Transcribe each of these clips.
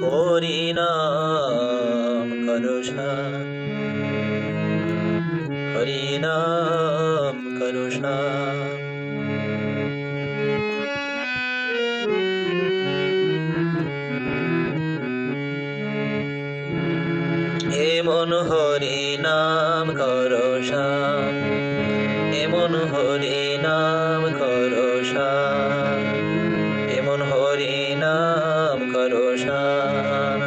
হরি নাম করো সার, হরি নাম করো সার। এমন হরি নাম করো সার, এমন হরি নাম করো সার, এমন হরি নাম করো সার।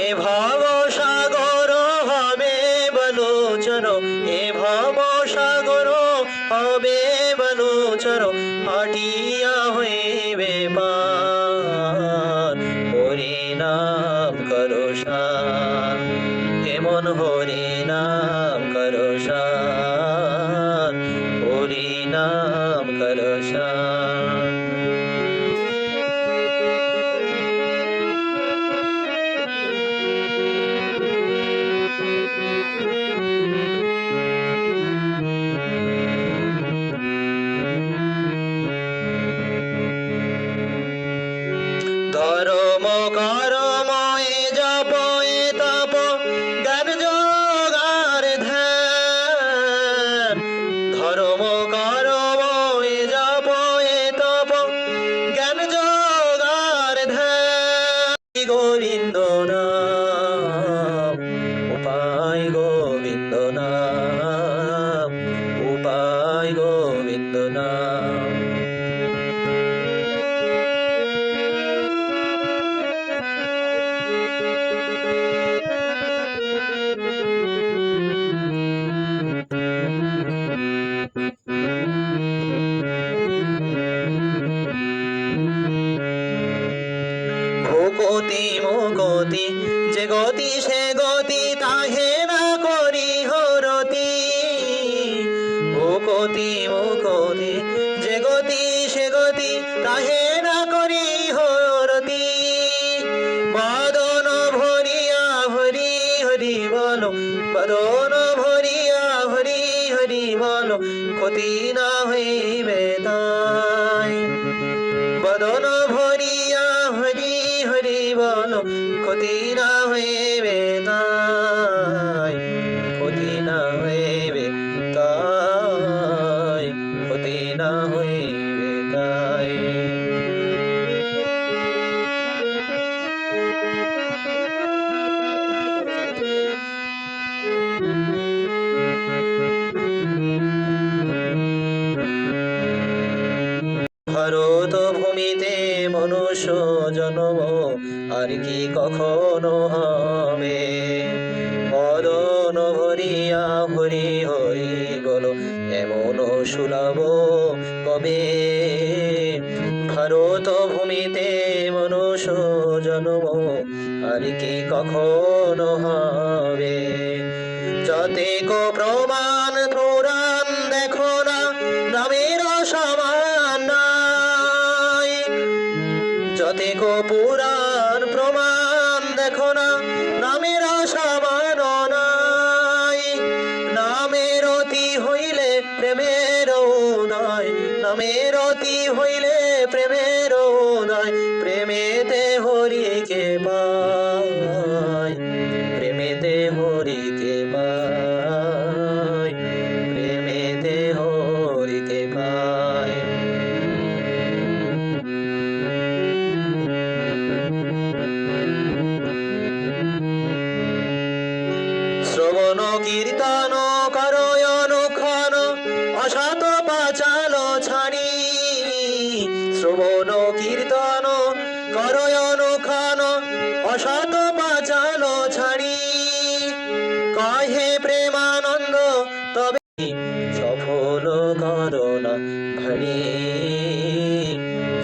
এ ভব সাগর হবে বলোচর, এ ভব সাগর হবে বলোচর, হাটিয়া হইবে পার, হরি নাম করো সার, এমন হরি নাম করো সার, হরি নাম করো সার। ধর্ম করম এ জপ এ তপ জ্ঞান যোগার ধ্যান, ধর্ম করম এ জপ এ তপ জ্ঞান যোগার ধ্যান। গোবিন্দ নাম উপায়, গোবিন্দ নাম উপায়, গোবিন্দ নাম। ভূপতি মুকতি যে গতি সে গতি তাহে না করি হরতি, ভূপতি মুকতি যে গতি সে গতি তাহে না করি হরতি। বদন ভরিয়া হরি হরি বলো, বদন ভরিয়া হরি হরি বলো, ক্ষতি না হইবে তাই। বদন ভরিয়া হরি হরি বলো, ক্ষতি না হইবে তাই, ক্ষতি না হইবে তাই, ক্ষতি না হইবে তাই। ভারত ভূমিতে মনুষ্য জন্ম আর কি কখনো হবে, মদন ভরিয়া হরি হরি বলো, এমন সুলভ কবে। ভারত ভূমিতে মনুষ্য জন্ম আর কি কখনো হবে, যতেক প্রমাণ পুরাণ দেখো না নামের সমান নাই, যতেক পুরাণ প্রমাণ দেখো না নামের সমান নাই। নামের অতি হইলে প্রেমের উদয়, নামের অতি হইলে প্রেমের উদয়, প্রেমেতে হরিকে পাই, প্রেমেতে হরিকে পাই, প্রেমেতে হরিকে পাই। শ্রবণ কীর্তন করয় অনুক্ষণ অসত পাচাল ছাড়ি, শ্রবণ কীর্তন করয় অনুক্ষণ অসত পাচাল ছাড়ি। কহে প্রেমানন্দ তবে সফল করোনা ভারী,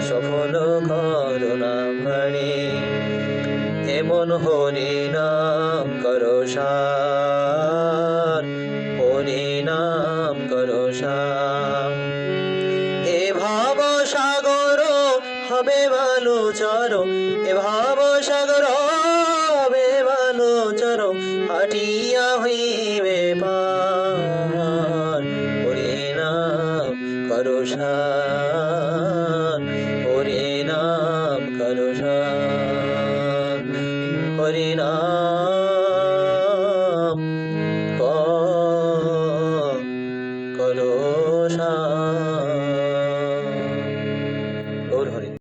সফল করোনা ভারী। এমন হরি নাম করো সার, হরি নাম করো সার। এ ভাব সাগর হবে ভালো চরো, এ ভাব সাগর হবে ভালো চরো, হাটিয়া হইবে পার, হরি নাম করো সার, হরি নাম করো সার। হরি নাম করো